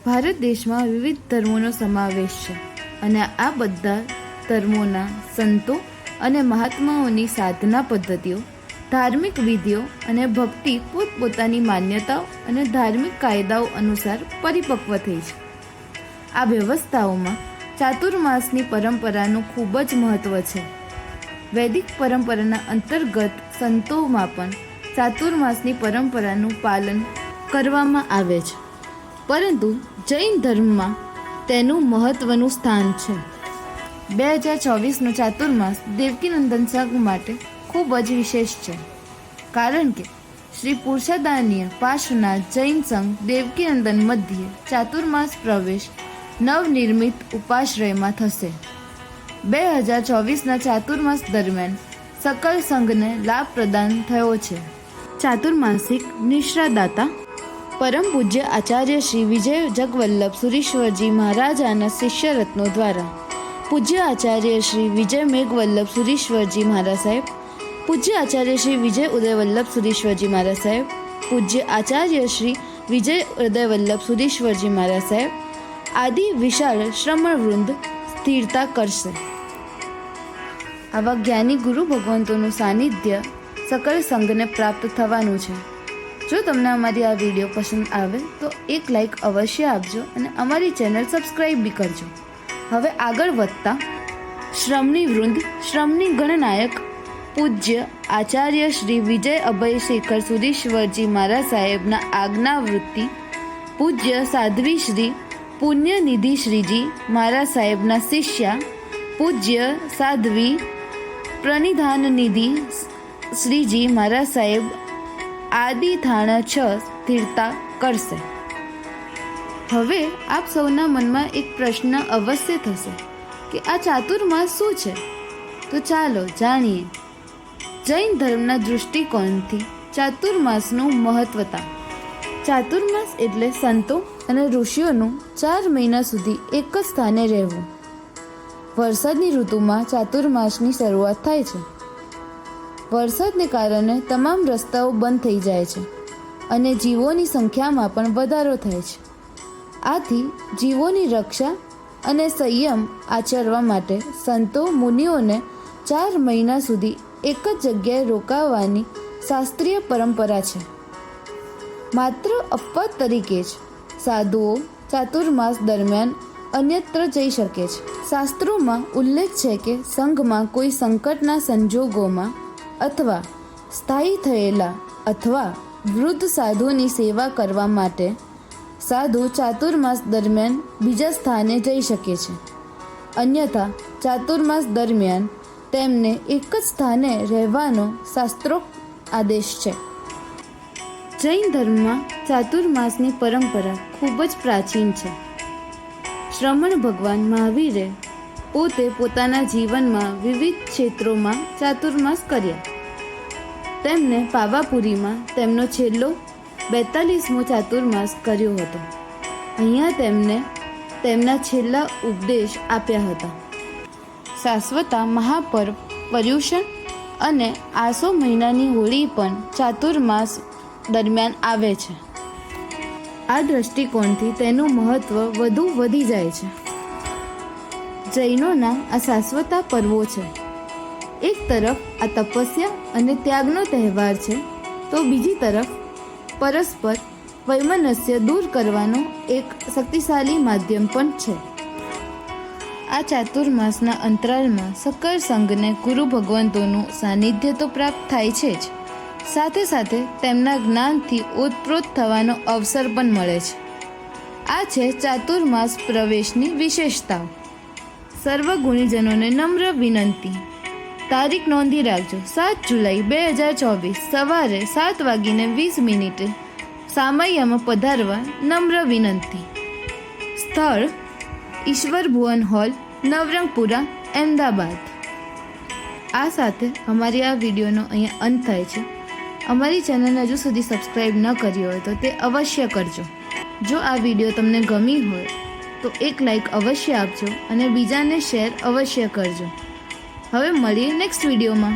ભારત દેશમાં વિવિધ ધર્મોનો સમાવેશ છે અને આ બધા ધર્મોના સંતો અને મહાત્માઓની સાધના પદ્ધતિઓ, ધાર્મિક વિધિઓ અને ભક્તિ પોતપોતાની માન્યતાઓ અને ધાર્મિક કાયદાઓ અનુસાર પરિપક્વ થઈ છે. આ વ્યવસ્થાઓમાં ચાતુર્માસની પરંપરાનું ખૂબ જ મહત્ત્વ છે. વૈદિક પરંપરાના અંતર્ગત સંતોમાં પણ ચાતુર્માસની પરંપરાનું પાલન કરવામાં આવે છે, પરંતુ જૈન ધર્મમાં તેનું મહત્ત્વનું સ્થાન છે. 2024નો ચાતુર્માસ દેવકીનંદન સંઘ માટે ખૂબ જ વિશેષ છે, કારણ કે શ્રી પુરુષાદાનીય પાર્શ્વનાથ જૈન સંઘ દેવકીનંદન મધ્યે ચાતુર્માસ પ્રવેશ નવનિર્મિત ઉપાશ્રયમાં થશે. 2024ના ચાતુર્માસ દરમિયાન સકલ સંઘને લાભ પ્રદાન થયો છે. ચાતુર્માસિક નિશ્રાદાતા પરમ પૂજ્ય આચાર્ય શ્રી વિજય જગવલ્લભ સુરીશ્વરજી મહારાજાના શિષ્યરત્નો દ્વારા પૂજ્ય આચાર્ય શ્રી વિજય મેઘવલ્લભ સુરીશ્વરજી મહારાજ સાહેબ, પૂજ્ય આચાર્ય શ્રી વિજય ઉદયવલ્લભ સુરીશ્વરજી મહારાજ સાહેબ, પૂજ્ય આચાર્ય શ્રી વિજય ઉદયવલ્લભ સુરીશ્વરજી મહારાજ સાહેબ આદિ વિશાળ શ્રમણ વૃંદ સ્થિરતા કરશે. આવા જ્ઞાની ગુરુ ભગવંતોનું સાનિધ્ય સકળ સંઘને પ્રાપ્ત થવાનું છે. જો તમને અમારી આ વિડીયો પસંદ આવે તો એક લાઈક અવશ્ય આપજો અને અમારી ચેનલ સબસ્ક્રાઈબ બી કરજો. હવે આગળ વધતા શ્રમણી વૃંદ, શ્રમણી ગણનાયક પૂજ્ય આચાર્ય શ્રી વિજય અભય શેખર સુરીશ્વરજી મહારાજ સાહેબના આજ્ઞાવૃત્તિ પૂજ્ય સાધ્વી શ્રી પુણ્યનિધિ શ્રીજી મહારાજ સાહેબના શિષ્યા પૂજ્ય સાધ્વી પ્રણિધાનનિધિ શ્રીજી મહારાજ સાહેબ આદિ થાણા 6 સ્થિરતા કરશે. હવે આપ સૌના મનમાં એક પ્રશ્ન અવશ્ય થશે કે આ ચાતુર્માસ શું છે? તો ચાલો જાણીએ. જૈન ધર્મના દૃષ્ટિકોણથી ચાતુર્માસનું મહત્વતા. ચાતુર્માસ એટલે સંતો અને ઋષિઓનું 4 મહિના સુધી એક જ સ્થાને રહેવું. વરસાદની ઋતુમાં ચાતુર્માસની શરૂઆત થાય છે. વરસાદને કારણે તમામ રસ્તાઓ બંધ થઈ જાય છે અને જીવોની સંખ્યામાં પણ વધારો થાય છે. આથી જીવોની રક્ષા અને સંયમ આચરવા માટે સંતો મુનિઓને 4 મહિના સુધી એક જ જગ્યાએ રોકાવાની શાસ્ત્રીય પરંપરા છે. માત્ર અપવાદ તરીકે જ સાધુઓ ચાતુર્માસ દરમિયાન અન્યત્ર જઈ શકે છે. શાસ્ત્રોમાં ઉલ્લેખ છે કે સંઘમાં કોઈ સંકટના સંજોગોમાં અથવા સ્થાયી થયેલા અથવા વૃદ્ધ સાધુની સેવા કરવા માટે સાધુ ચાતુર્માસ દરમિયાન બીજા સ્થાને જઈ શકે છે. અન્યથા ચાતુર્માસ દરમિયાન તેમને એક જ સ્થાને રહેવાનો શાસ્ત્રોક્ત આદેશ છે. જૈન ધર્મમાં ચાતુર્માસની પરંપરા ખૂબ જ પ્રાચીન છે. શ્રમણ ભગવાન મહાવીરે પોતે પોતાના જીવનમાં વિવિધ ક્ષેત્રોમાં ચાતુર્માસ કર્યા. તેમને પાવાપુરીમાં તેમનો છેલ્લો 42મો ચાતુર્માસ કર્યો હતો. અહીંયા તેમને તેમના છેલ્લા ઉપદેશ આપ્યા હતા. શાશ્વતા મહાપર્વ પર્યુષણ અને આસો મહિનાની હોળી પણ ચાતુર્માસ દરમિયાન આવે છે. આ દૃષ્ટિકોણથી તેનું મહત્ત્વ વધુ વધી જાય છે. જૈનોના આ શાશ્વતા પર્વો છે. એક તરફ આ તપસ્યા અને ત્યાગનો તહેવાર છે, તો બીજી તરફ પરસ્પર વૈમનસ્ય દૂર કરવાનો એક શક્તિશાળી માધ્યમ પણ છે. આ ચાતુર્માસના અંતરાલમાં સકળ સંઘને ગુરુ ભગવંતોનું સાનિધ્ય તો પ્રાપ્ત થાય છે જ, સાથે સાથે તેમના જ્ઞાનથી ઓતપ્રોત થવાનો અવસર પણ મળે છે. આ છે ચાતુર્માસ પ્રવેશની વિશેષતાઓ. સર્વ ગુણીજનોને નમ્ર વિનંતી. તારીખ નોંધી રાખજો, 7 જુલાઈ 2024 સવારે 7:20 સામૈયામાં પધારવા નમ્ર વિનંતી. સ્થળ ઈશ્વર ભુવન હોલ, નવરંગપુરા, અમદાવાદ. આ સાથે અમારી આ વિડીયોનો અહીંયા અંત થાય છે. અમારી ચેનલને હજુ સુધી સબસ્ક્રાઈબ ન કરી હોય તો તે અવશ્ય કરજો. જો આ વિડીયો તમને ગમી હોય તો એક લાઈક અવશ્ય આપજો અને બીજાને શેર અવશ્ય કરજો. હવે મળીએ નેક્સ્ટ વિડીયોમાં.